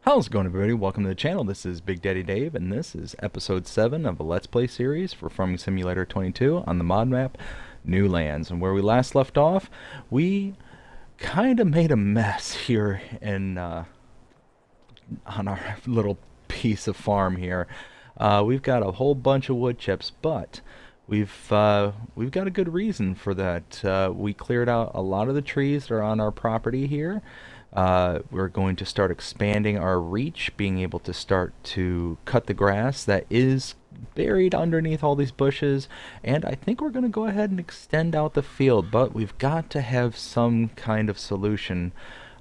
How's it going, everybody? Welcome to the channel. This is Big Daddy Dave, and this is episode 7 of a Let's Play series for Farming Simulator 22 on the mod map New Lands. And where we last left off, we kind of made a mess here on our little piece of farm here. We've got a whole bunch of wood chips, but we've got a good reason for that. We cleared out a lot of the trees that are on our property here. We're going to start expanding our reach, being able to start to cut the grass that is buried underneath all these bushes, and I think we're going to go ahead and extend out the field, but we've got to have some kind of solution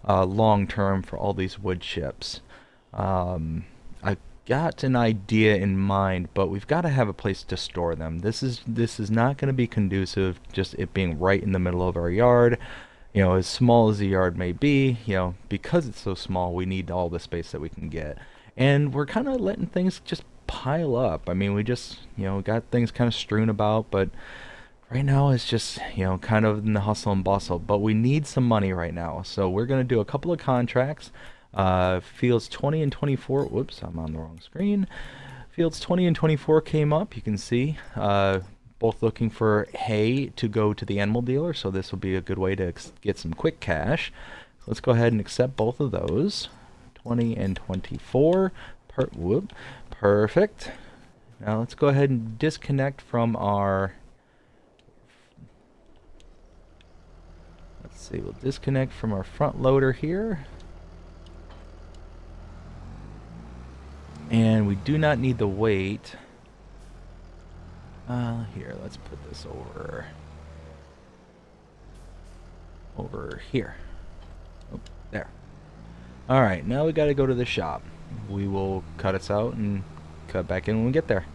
long term for all these wood chips. I got an idea in mind, but we've got to have a place to store them. This is not going to be conducive just it being right in the middle of our yard. You know, as small as the yard may be, you know, because it's so small, we need all the space that we can get. And we're kind of letting things just pile up. I mean, we just, you know, got things kind of strewn about, but right now it's just, you know, kind of in the hustle and bustle. But we need some money right now. So we're going to do a couple of contracts. Fields 20 and 24, whoops, I'm on the wrong screen. Fields 20 and 24 came up, you can see. Both looking for hay to go to the animal dealer, so this will be a good way to get some quick cash. So let's go ahead and accept both of those. 20 and 24. Perfect. Now let's go ahead and disconnect from our... Let's see, we'll disconnect from our front loader here. And we do not need the weight. Here, let's put this over here. Oh, there. Alright, now we gotta go to the shop. We will cut us out and cut back in when we get there.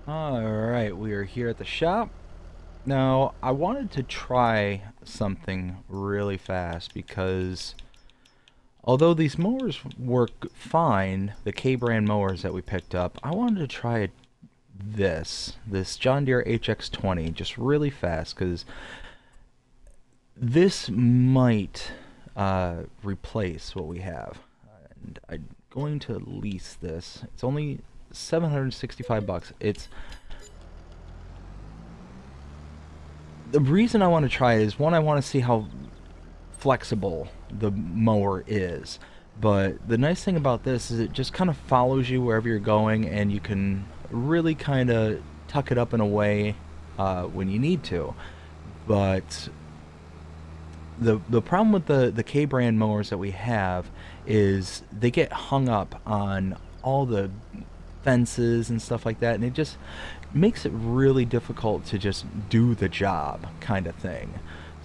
Alright, we are here at the shop. Now, I wanted to try something really fast because although these mowers work fine, the K-brand mowers that we picked up, I wanted to try this John Deere HX20 just really fast, because this might replace what we have. And I'm going to lease this. It's only 765 bucks. It's the reason I want to try it is, one, I want to see how flexible the mower is, but the nice thing about this is it just kind of follows you wherever you're going, and you can really kind of tuck it up in a way when you need to. But the problem with the K-brand mowers that we have is they get hung up on all the fences and stuff like that, and it just makes it really difficult to just do the job kind of thing.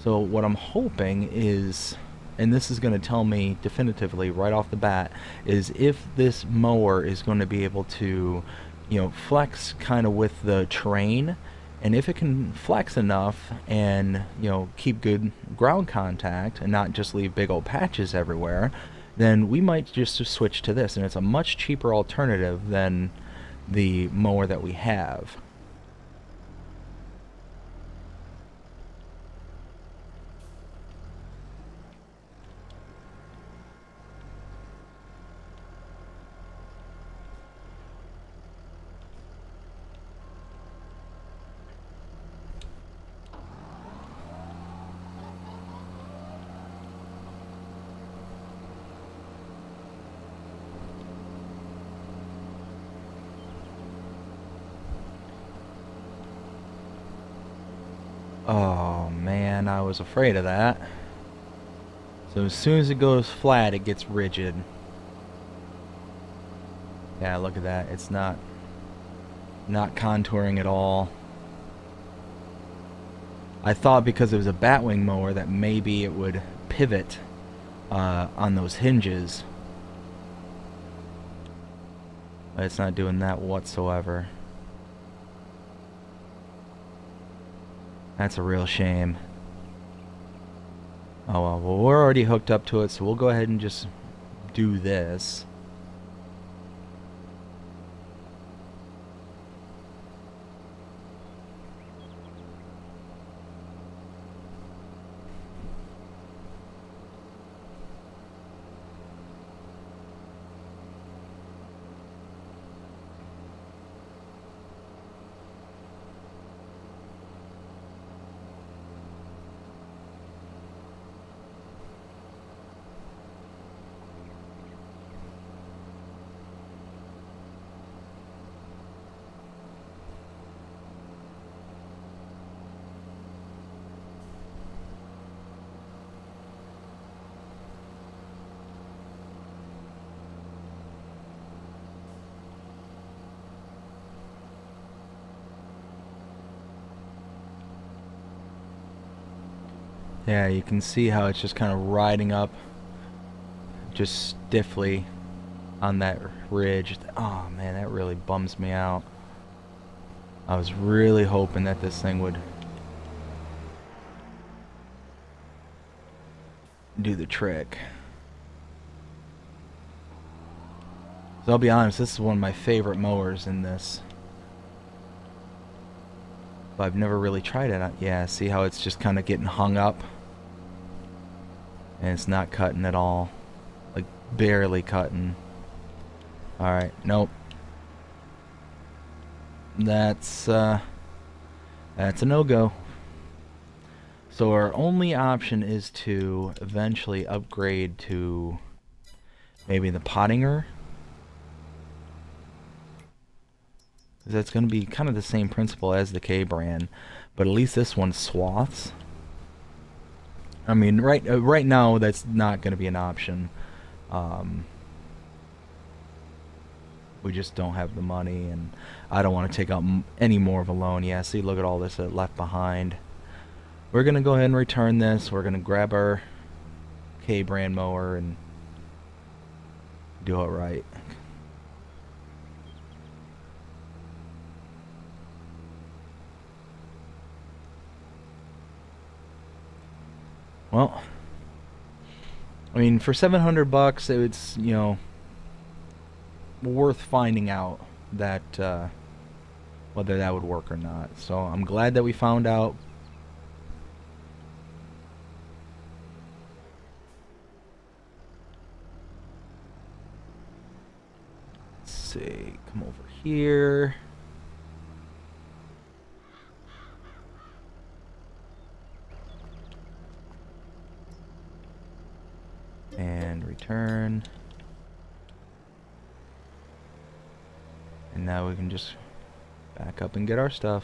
So what I'm hoping is, and this is going to tell me definitively right off the bat, is if this mower is going to be able to, you know, flex kind of with the terrain, and if it can flex enough and, you know, keep good ground contact and not just leave big old patches everywhere, then we might just switch to this, and it's a much cheaper alternative than the mower that we have. Oh man, I was afraid of that. So as soon as it goes flat, it gets rigid. Yeah, look at that. It's not contouring at all. I thought because it was a batwing mower that maybe it would pivot on those hinges. But it's not doing that whatsoever. That's a real shame. Oh well, we're already hooked up to it, so we'll go ahead and just do this. Yeah, you can see how it's just kind of riding up just stiffly on that ridge. Oh man, that really bums me out. I was really hoping that this thing would do the trick. So I'll be honest, this is one of my favorite mowers in this. But I've never really tried it. Yeah, see how it's just kind of getting hung up? And it's not cutting at all. Like, barely cutting. Alright, nope. That's a no-go. So our only option is to eventually upgrade to maybe the Pottinger. That's going to be kind of the same principle as the K-brand, but at least this one swaths. I mean, right now that's not going to be an option. We just don't have the money, and I don't want to take out any more of a loan. Yeah, see, look at all this left behind. We're going to go ahead and return this. We're going to grab our K-brand mower and do it right. Well, I mean, for 700 bucks, it's, you know, worth finding out that whether that would work or not. So I'm glad that we found out. Let's see, come over here. And return. And now we can just back up and get our stuff.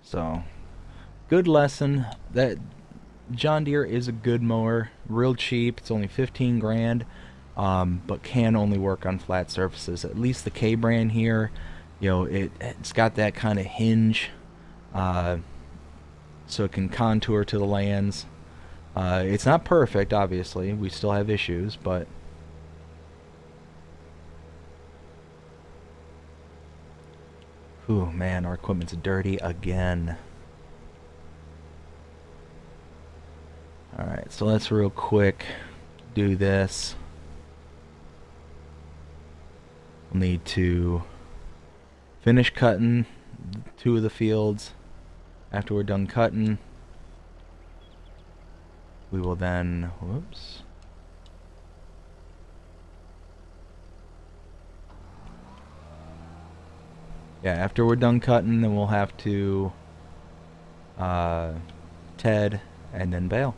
So, good lesson. That John Deere is a good mower, real cheap. It's only 15 grand, but can only work on flat surfaces. At least the K brand here, you know, it's got that kind of hinge, so it can contour to the lands. It's not perfect, obviously. We still have issues, but ooh, man, our equipment's dirty again. Alright, so let's real quick do this. We'll need to finish cutting 2 of the fields. After we're done cutting, we will then, whoops. Yeah, after we're done cutting, then we'll have to TED and then bale.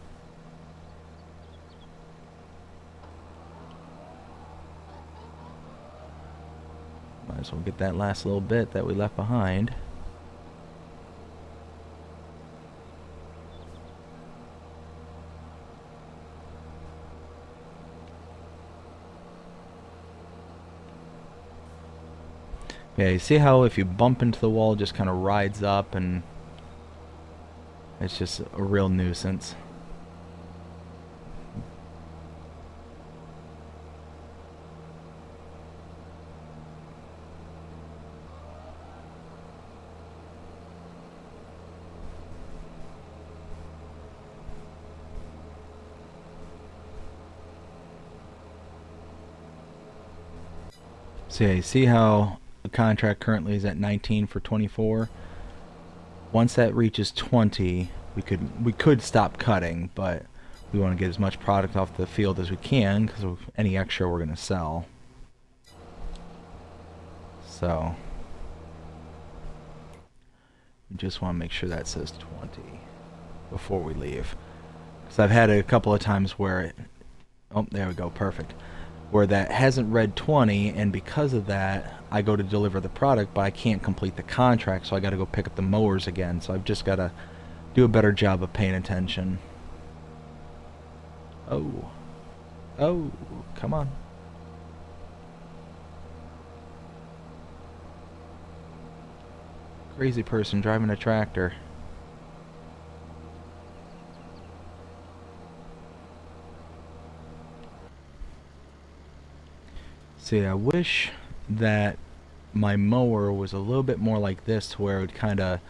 Might as well get that last little bit that we left behind. Yeah, you see how if you bump into the wall, it just kind of rides up, and it's just a real nuisance. So yeah, you see how the contract currently is at 19 for 24. Once that reaches 20, we could stop cutting, but we want to get as much product off the field as we can, because any extra we're going to sell. So we just want to make sure that says 20 before we leave, because I've had it a couple of times where it, oh, there we go, perfect. where that hasn't read 20, and because of that, I go to deliver the product, but I can't complete the contract, so I got to go pick up the mowers again. So I've just got to do a better job of paying attention. Oh. Oh, come on. Crazy person driving a tractor. See, I wish that my mower was a little bit more like this, to where it would kind of,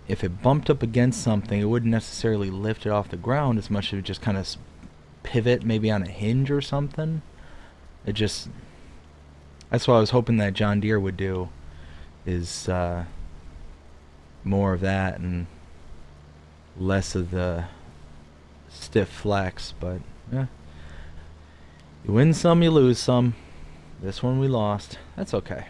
if it bumped up against something, it wouldn't necessarily lift it off the ground as much as it would just kind of pivot, maybe on a hinge or something. It just, that's what I was hoping that John Deere would do, is more of that and less of the stiff flex. But yeah, you win some, you lose some. This one we lost. That's okay.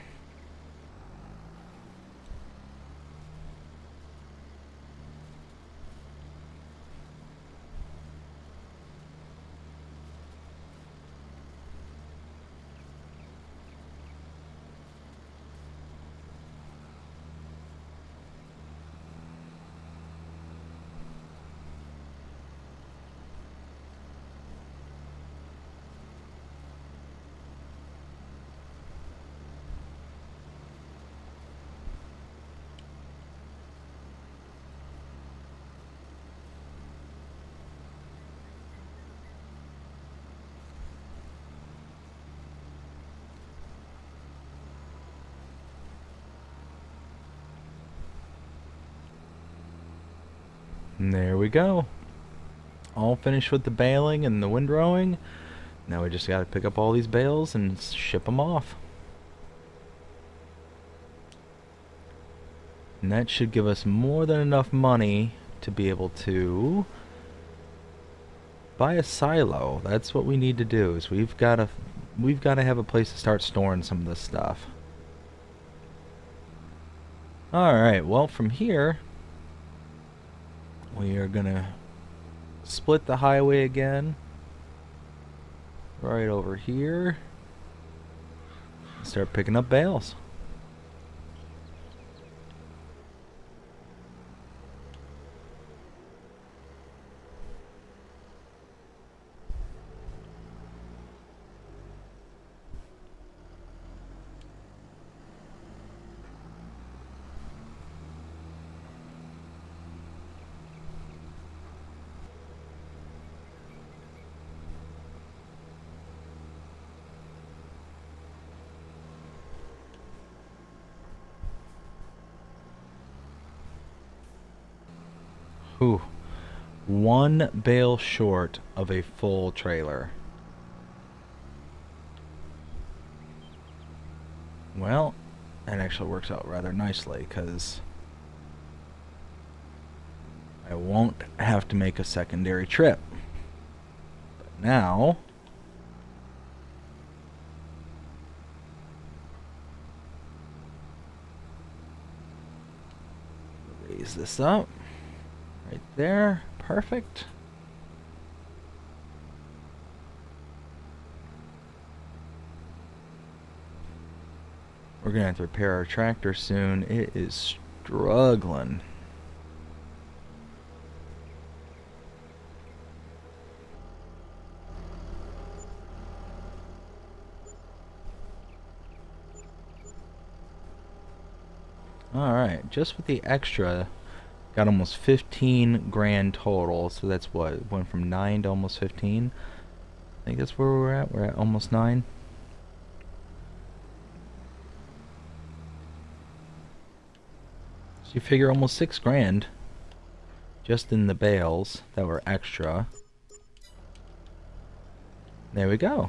And there we go. All finished with the baling and the windrowing. Now we just got to pick up all these bales and ship them off. And that should give us more than enough money to be able to buy a silo. That's what we need to do. Is we've got to have a place to start storing some of this stuff. All right. Well, from here we are gonna split the highway again, right over here. Start picking up bales. Whew. One bale short of a full trailer. Well, that actually works out rather nicely, because I won't have to make a secondary trip. But now, raise this up. Right there. Perfect. We're going to have to repair our tractor soon. It is struggling. Alright, just with the extra, got almost 15 grand total. So that's what, went from 9 to almost 15. I think that's where we're at. We're at almost 9. So you figure almost 6 grand just in the bales that were extra. There we go.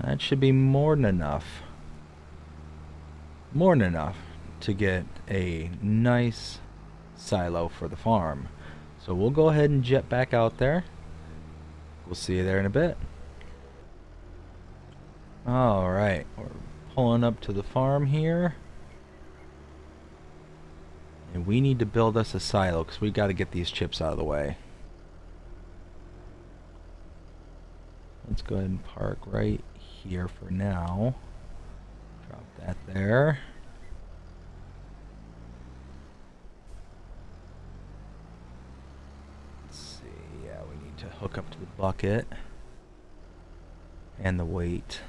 That should be more than enough. More than enough to get a nice silo for the farm. So we'll go ahead and jet back out there. We'll see you there in a bit. Alright, we're pulling up to the farm here. And we need to build us a silo, because we got to get these chips out of the way. let's go ahead and park right here for now. Drop that there. Let's see, yeah, we need to hook up to the bucket and the weight.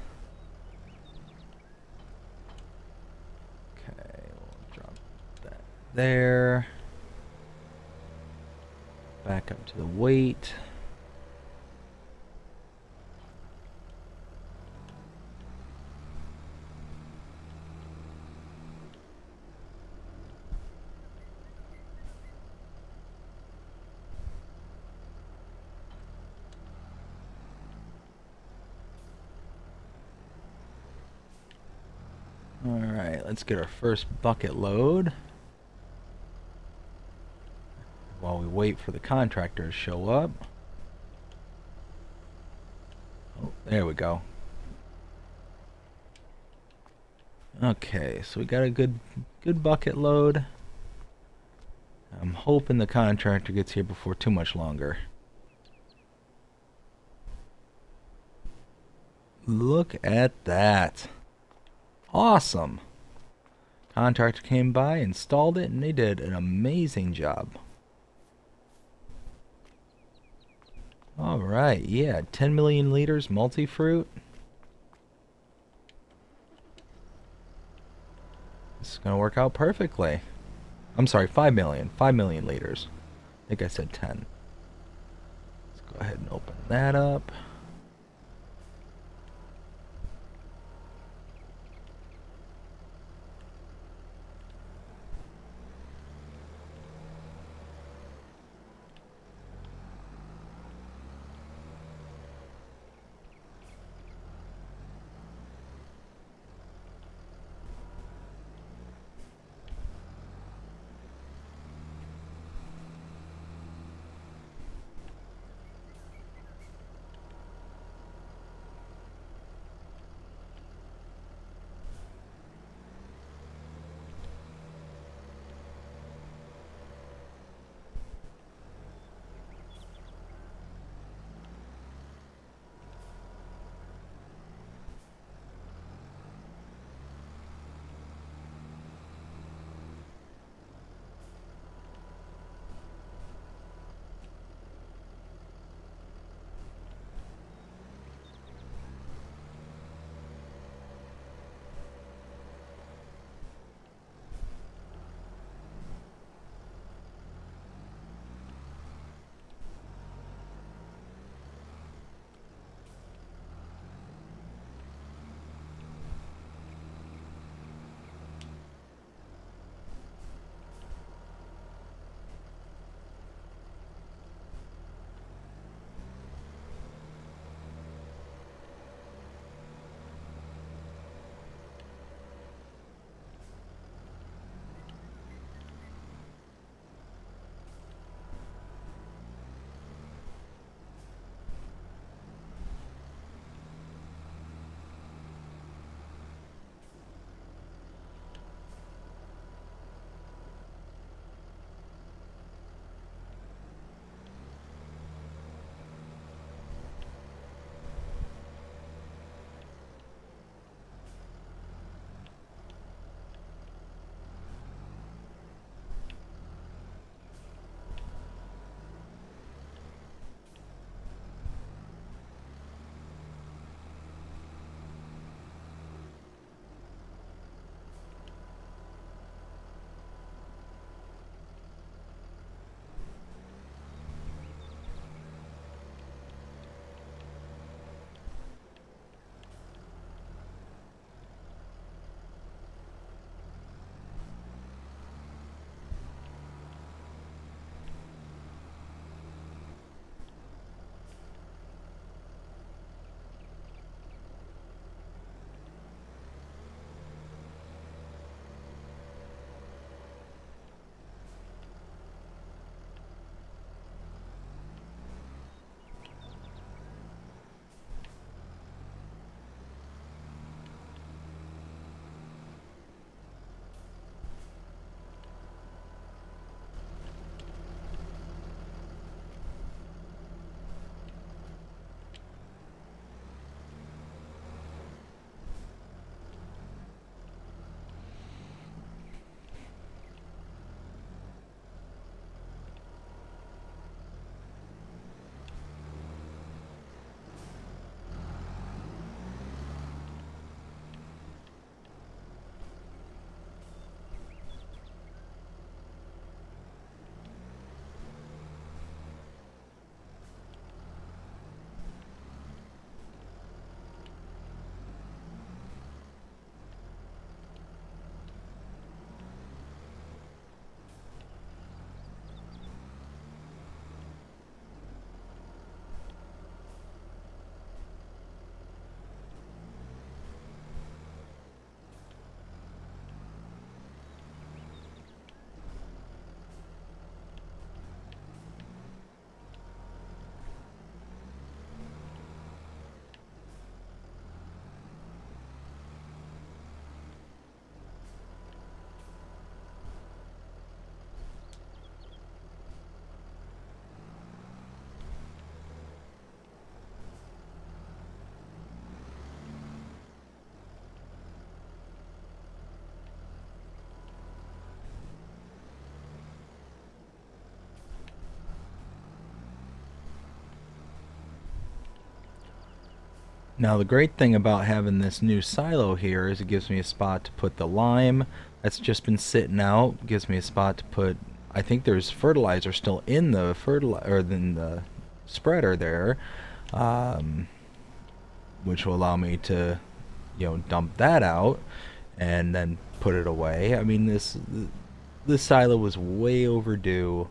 Okay, we'll drop that there. Back up to the weight. Alright, let's get our first bucket load while we wait for the contractor to show up. Oh, there we go. Okay, so we got a good bucket load. I'm hoping the contractor gets here before too much longer. Look at that. Awesome. Contractor came by, installed it, and they did an amazing job. Alright, yeah, 10 million liters multi-fruit. This is going to work out perfectly. I'm sorry, 5 million. 5 million liters. I think I said 10. Let's go ahead and open that up. Now the great thing about having this new silo here is it gives me a spot to put the lime that's just been sitting out. It gives me a spot to put, I think there's fertilizer still in the in the spreader there, which will allow me to, you know, dump that out and then put it away. I mean, this silo was way overdue.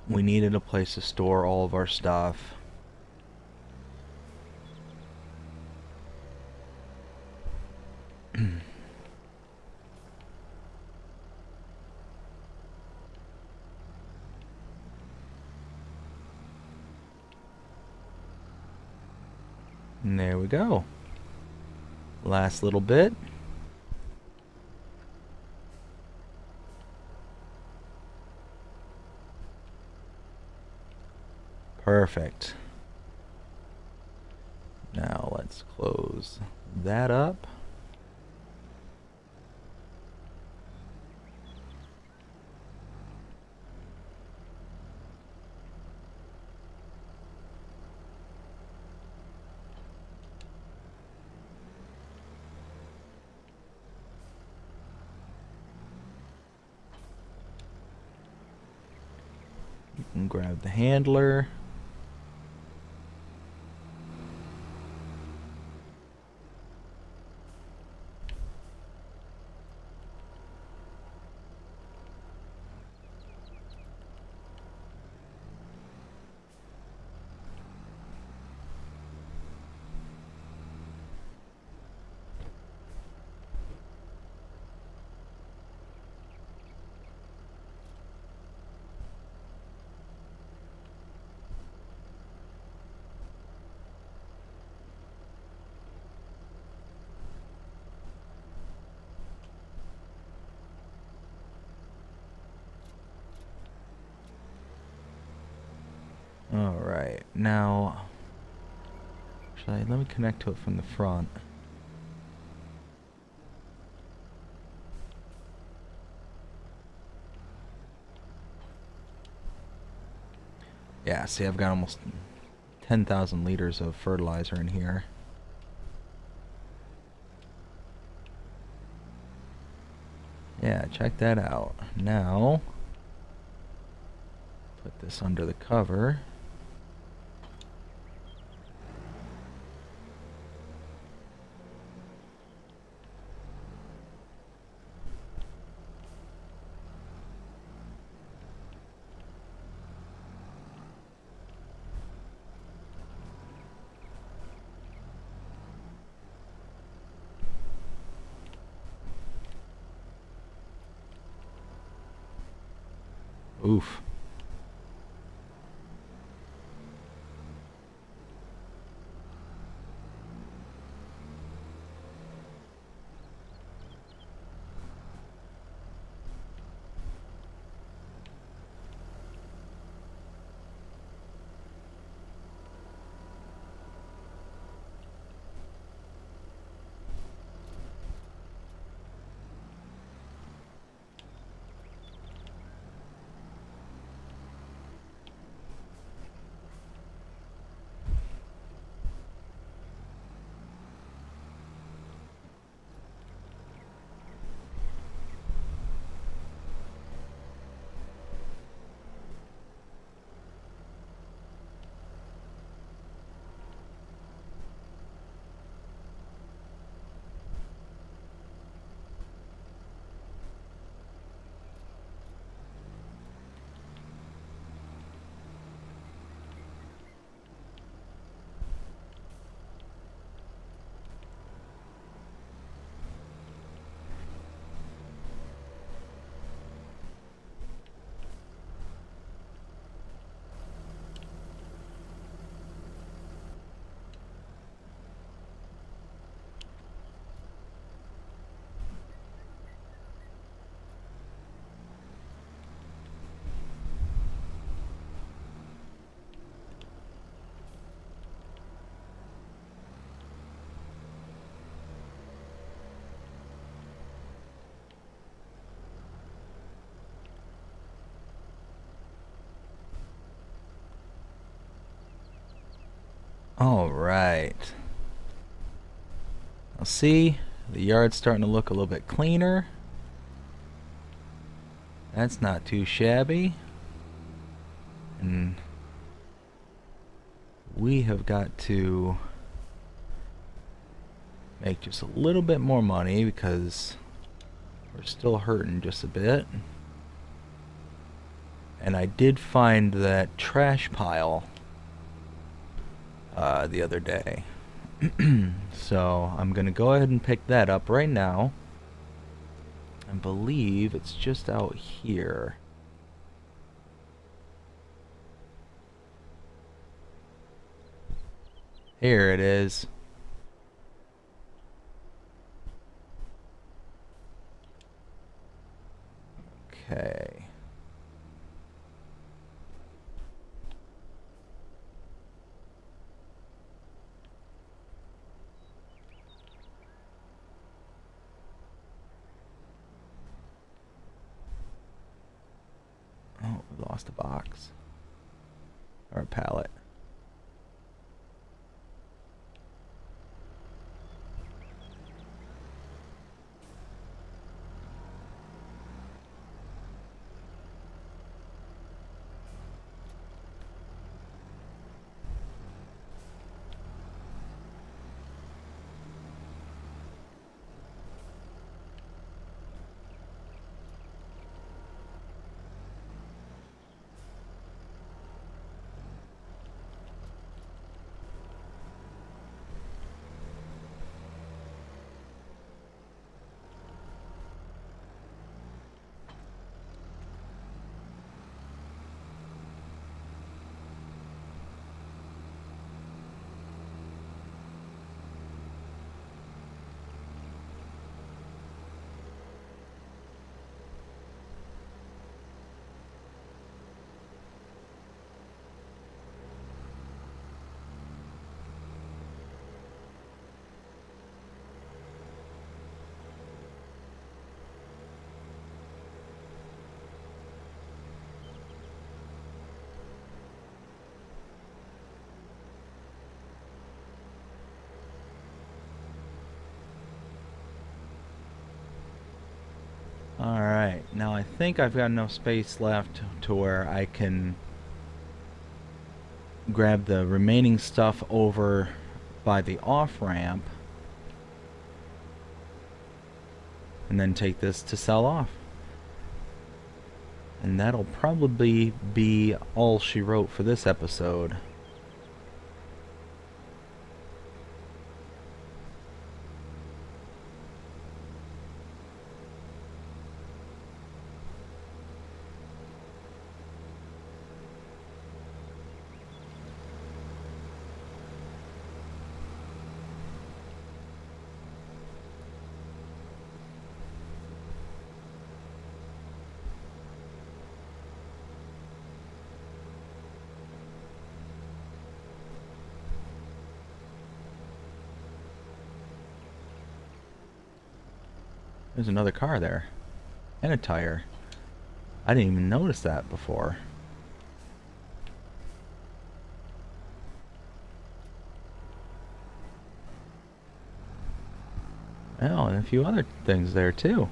We needed a place to store all of our stuff. And there we go. Last little bit. Perfect. Now let's close that up. You can grab the handler. Alright, now let me connect to it from the front. Yeah, see, I've got almost 10,000 liters of fertilizer in here. Yeah, check that out. Now, put this under the cover. Oof. All right. Now see, the yard's starting to look a little bit cleaner. That's not too shabby. And we have got to make just a little bit more money because we're still hurting just a bit. And I did find that trash pile the other day. So I'm gonna go ahead and pick that up right now. I believe it's just out here. Here it is. Okay. Oh, we lost a box. Or a pallet. Alright, now I think I've got enough space left to where I can grab the remaining stuff over by the off-ramp and then take this to sell off. And that'll probably be all she wrote for this episode. There's another car there. And a tire. I didn't even notice that before. Oh, and a few other things there too.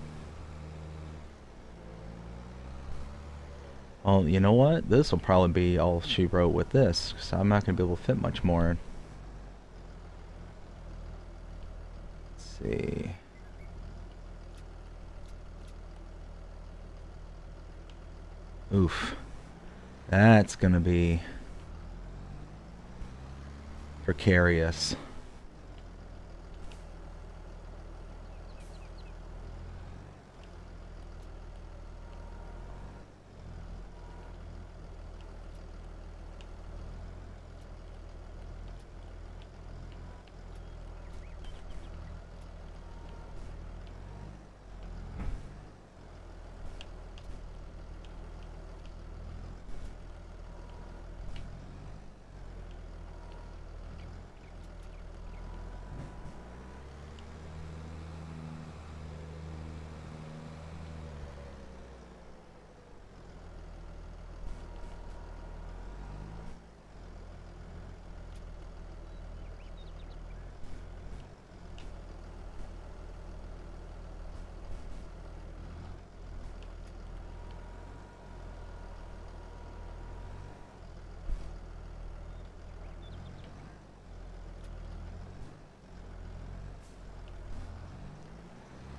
Well, you know what? This will probably be all she wrote with this, because I'm not going to be able to fit much more. Let's see. Oof. That's going to be precarious.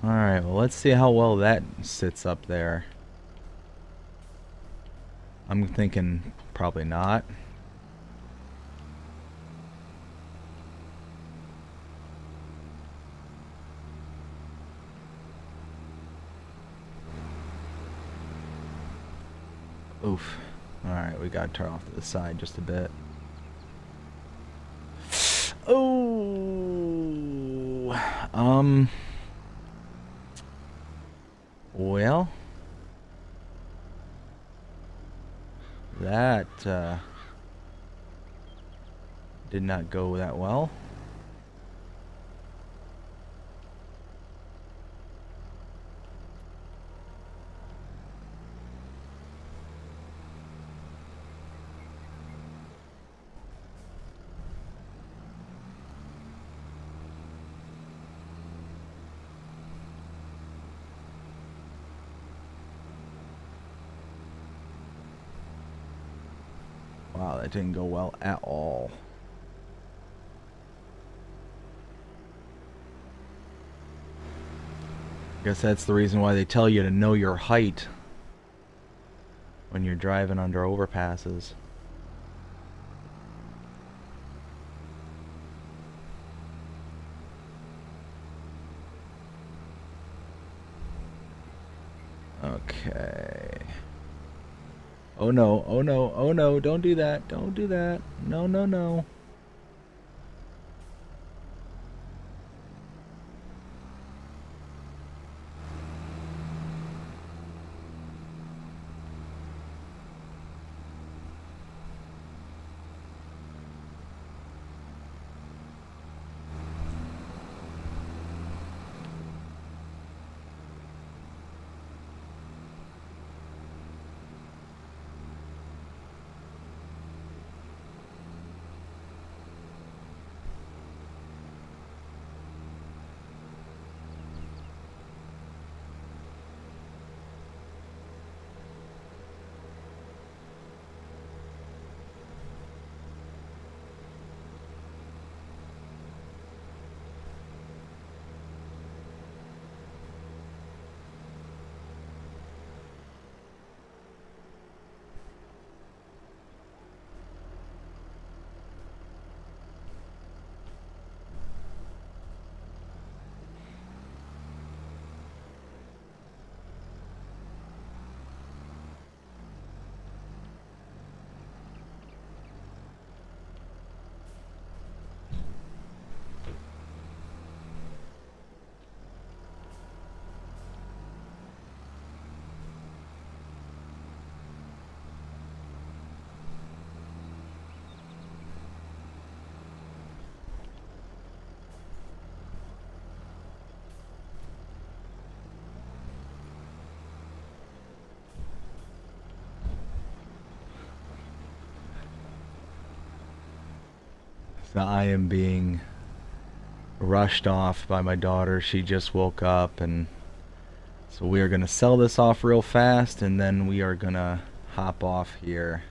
Alright, well, let's see how well that sits up there. I'm thinking probably not. Oof. Alright, we gotta turn off to the side just a bit. Oh. Well. That, did not go that well. Wow, that didn't go well at all. Guess that's the reason why they tell you to know your height when you're driving under overpasses. Okay. Oh no, oh no, oh no, don't do that, don't do that. No, no, no. So I am being rushed off by my daughter. She just woke up, and so we are gonna sell this off real fast, and then we are gonna hop off here.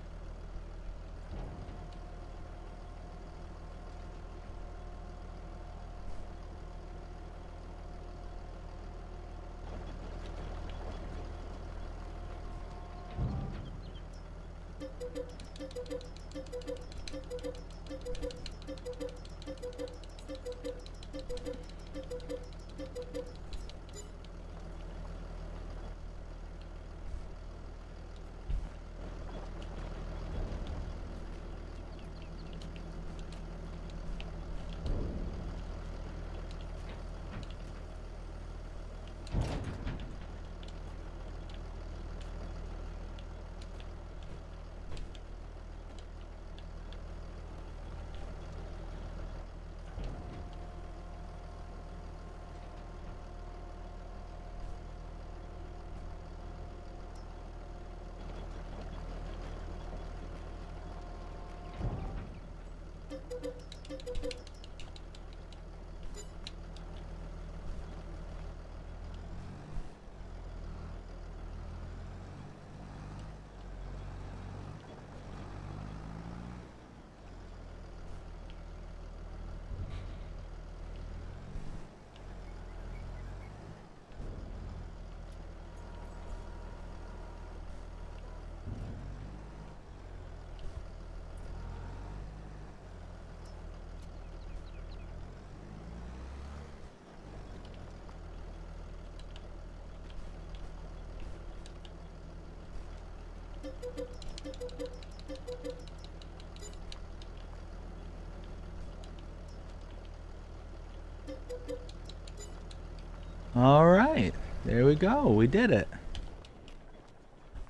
All right, there we go. We did it.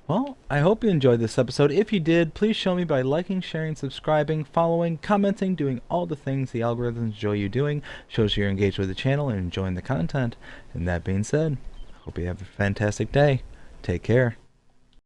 Well, I hope you enjoyed this episode. If you did, please show me by liking, sharing, subscribing, following, commenting, doing all the things the algorithms enjoy you doing. Shows you're engaged with the channel and enjoying the content. And that being said, hope you have a fantastic day. Take care.